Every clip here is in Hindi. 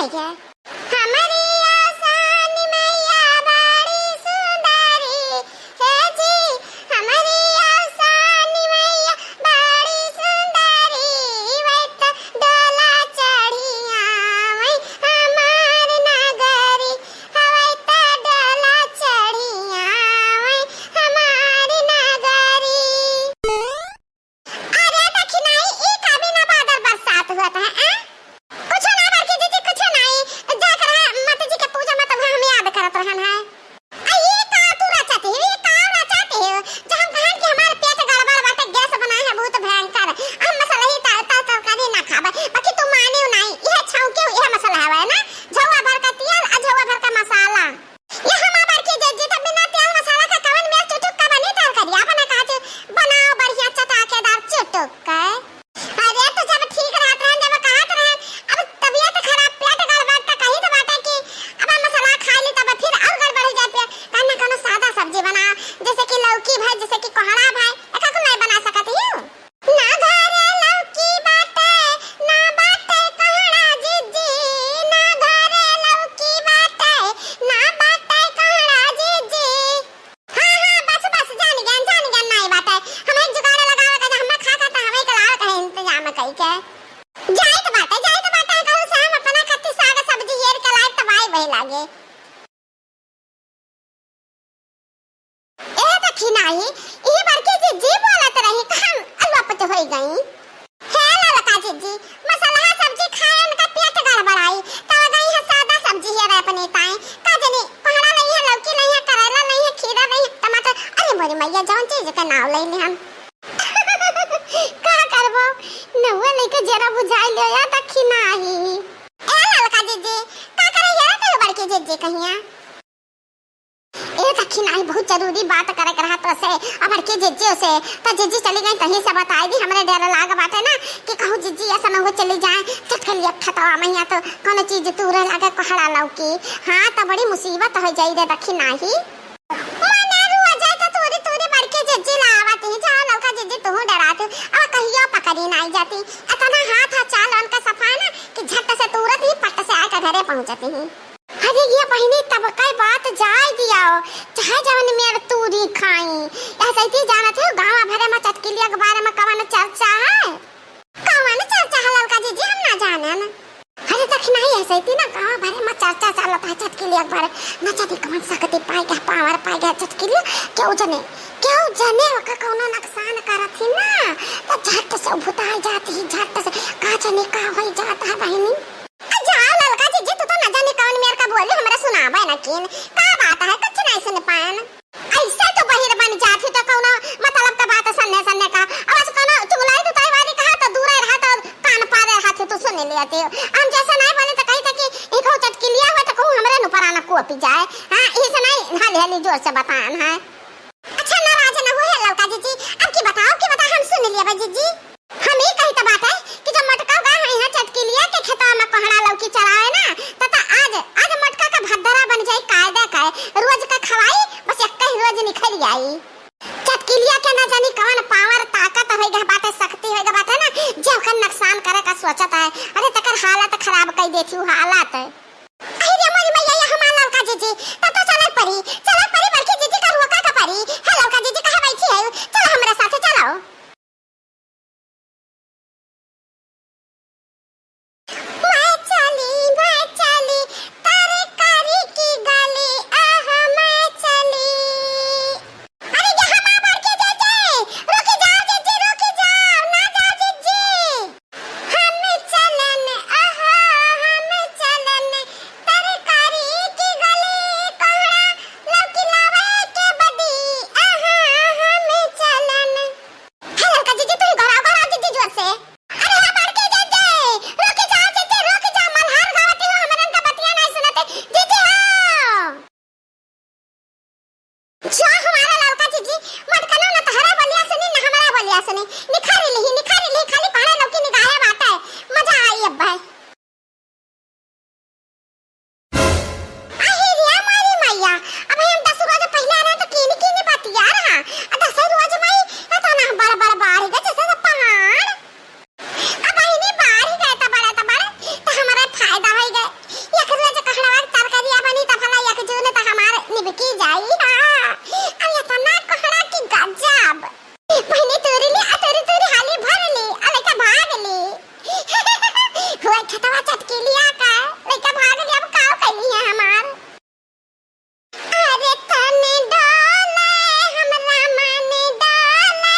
है क्या? हमारी आसानी मैया बड़ी सुंदरी है जी, हमारी आसानी मैया बड़ी सुंदरी, वही तो डोला चढ़िया वही हमार नगरी, वही तो डोला चढ़िया वही हमार नगरी। अरे दक्षिणाई ई कभी ना बादल बरसात हुआ था कुछ ना करके दीदी कुछ नहीं जाकर माता जी के पूजा में तो हम याद करत रहन है। ये का तू रचाते हो, ये का रचाते हो जो हम कहन कि हमारे पेट गड़बड़ बाटे, गैस बना है बहुत भयंकर, हम मसाला ही तरकारी ना खाबे, बाकी तू मानियो नहीं यह छौके यह मसाला है ना, झौवा भर का तेल और झौवा भर का मसाला, ये हम आबर के जे तो बिना तेल मसाला का कवन में चुटुक का बनी तरकारी अपना काज बनाओ बढ़िया चटाकेदार चुटुक का। अरे तो जब ठीक रहत रहन, जब कहत रहन अब तबीयत खराब पेट गड़बड़ त कही तो बाटे कि अब मसाला खा ली तब फिर और गड़बड़ हो जाती है, कहना कोनो सादा सब्जी बना जैसे कि लौकी भाई, जैसे कि कोहड़ा भाई, एका को नहीं बना सकत हियो ना। घरे लौकी बाटे ना बाटे कोहड़ा जीजी, ना घरे लौकी बाटे ना बाटे कोहड़ा जीजी। हां बस बस जान गया नहीं बाटे, हम एक जुगाड़ लगावे का हम खा खा त हमें कलाव का इंतजाम कई के जाए तो बाटे कहू से हम अपना खत्ती साग सब्जी हेर के लाए तबाई बही लागे। ए दक्षिणाई ई बरके जी बोलत रही कि हम अलवापत होई गई हे ललका जी, मसाला सब्जी खाए में का पेट गड़बड़ाई तो गई है सादा सब्जी है अपने ताई का जनी कोहड़ा नहीं है, लौकी नहीं है, करेला नहीं है, खीरा नहीं है, टमाटर, अरे मोरी मैया जौन चीज का नाम ले ले हम का करबो नहुआ लेके जरा बुझाई ले या दक्षिणाई। ए ललका जी का करे यार तो बड़के जी कहिया ए दक्षिणाई बहुत जरूरी बात करे रहा तो से अब के जीजी से तो जीजी चली गई कहीं से बताई दी, हमरे डर लाग बाटे ना कि कहूं जीजी ऐसा न हो चली जाए चटकलिया खतवा मैया तो कोनो चीज तूरे लागे कोहड़ा लौकी, हां तो बड़ी मुसीबत हो जाई रे दक्षिणाई। मने रुआ जाए तो तूरी तूरी बड़के जीजी लावत ही जा लौका जीजी तू डरात अब कहियो पकड़ी नहीं जाती, इतना हाथ चाल उनका सफा ना कि झट से तुरंत ही पट से आकर घरे पहुंचती ही। अरे ये बहिनी तब कई बात जाय दियाओ चाहे जवन मेर तूरी खाई ऐसे ही जानत है गांव भरे में चटकिलिया के बारे में कवन चर्चा है, कवन चर्चा है ललका जी हम ना जानन। अरे दक्षिणाई ऐसे ही ना गांव भरे में चर्चा चलत है चटकिलिया के बारे में, नचती कवन सकती पाई के पावर पाई के चटकिलिया क्यों जने का कोनो नुकसान करत ही ना तो झट से भुताई जाती ही, झट से का जने का होई जाता है बहिनी। जा ललका जी तू तो न जाने कौन मेर का बोली हमरा सुनाबे न किन का बात है कुछ नहीं सुन पान, ऐसे तो बहिर बन जाती तो कोनो मतलब का बात सन्ने का आवाज कोनो चुगलाई तो ताई वाली कहा तो दूर रहा तो कान पारे हाथ तो सुन लेते हम जैसे नहीं बोले तो कही था कि एक चटकिलिया हो तो कहूं हमरे न पराना कोपी जाए। हां इसे नहीं हाली जोर से बतान है। अच्छा नाराज न हो ललका जी अब की बताओ हम सुन लिया बा जी हम ही कही तो बात है कि जब मटका गा है यहाँ चटकिलिया के खेतवा में कोहड़ा लौकी चलाए ना तो आज मटका का भद्दरा बन जाए कायदा का रोज का खवाई बस एक ही रोज निकल जाई। चटकिलिया के ना जानी कौन पावर ताकत होएगा बात शक्ति होएगा बात है ना जो कर नुकसान करे का सोचता है, अरे तकर हालत खराब कर देती हालत। अरे मोरी मैया ये हमार ललका जी तो चल परी बड़की जी का रोका का परी है ललका जी कहां बैठी है, चलो हमरा साथे चलो। चटकी लिया का लइका भाग गया अब काव कैली है हमार अरे तने डाले हमरा माने डाले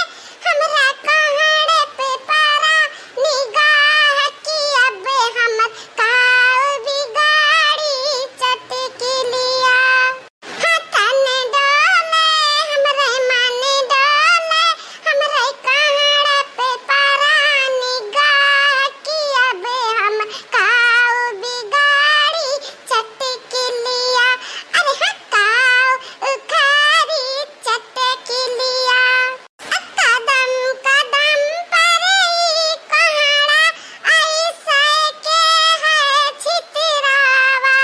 हमरा कहाड़े पे पारा निगाह की अब हम काव बिगाड़ी चटकी लिया हाँ तने डाले हमरा माने डाले हमरा कहाड़े पे पारा निगाह की अब हम काव बिगाड़ी चटकी लिया अरे हाँ काव उखाड़ी चटकी लिया कदम कदम पर ही कहाड़ा ऐसा के है छितरावा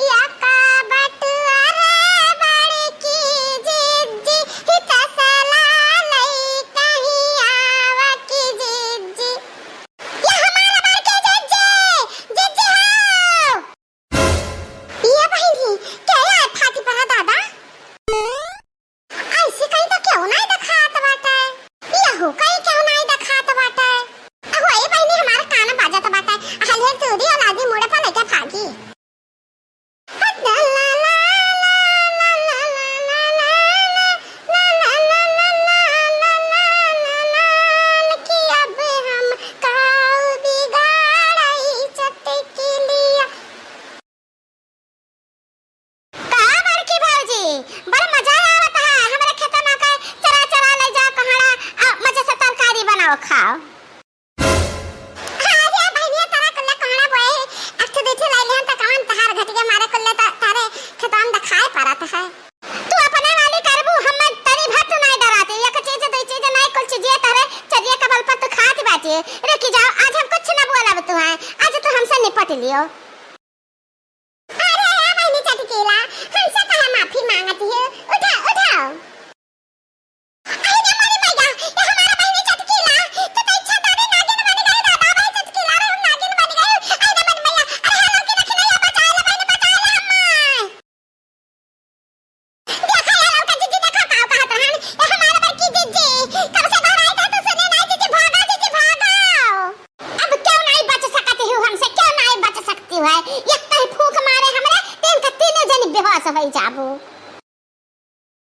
या का बटुआरे बड़ी की जिद्दी हित सला लई कहीं आवा की जिद्दी ये हमारा बार के जिद्दी जिद्दी हो ये बहिनी क्या यार फाटी पड़ा दादा ऐसे कहीं तो क्यों नहीं दिखात बाटे यहो कहीं क्यों नहीं दिखात बाटे अहो ये बहिनी हमारा कान बाजत बाटे हले तूरी और आदमी मुड़े पर लेके भागी ला ला ला ला ला ला ला कि अब हम काव बिगाड़ई चटकी लिया का बड़की भौजी बड़ा मजा आवत है हमरे खेत में का चरा चरा ले जा कहाड़ा मजे से तरकारी बनाओ खाओ हाँ रे बहनिया तारा कल्ला कहाड़ा बोए अख देखे लाई लेहन त कवन तहार घटिया मारे कल्ले त तारे खेतम दिखाई पड़त है तू अपने वाली करबू हम तरी भत नहीं डराते एक चीज दो चीज नहीं कुल चीज तारे चरिया का बल पर तू खात बाटी रे की जाओ आज हम कुछ ना बोलब तू है आज तू हमसे निपट लियो अरे यार बहनी चटकीला हमसे कहा माफी मांगती है उठाओ उठाओ अरे ना मारी मैया ये हमारा बहनी चटकीला तो इच्छा तारे नागिन बन गई दादा भाई चटकीला रे हम नागिन बन गए अरे ना मन मैया अरे हम लोग की रखी नहीं बचा ले बहनी बचा ले अम्मा देखा यार का जीजी देखा काव कहा तो हम ये हमारा बड़की जीजी कब से घर आई था तो सुने नहीं जीजी भागो अब क्यों नहीं बच सकती हूँ हमसे क्यों नहीं बच सकती है एक तो फूंक मारे हमरे तीन का तीनों जन बेहोश हो जाबू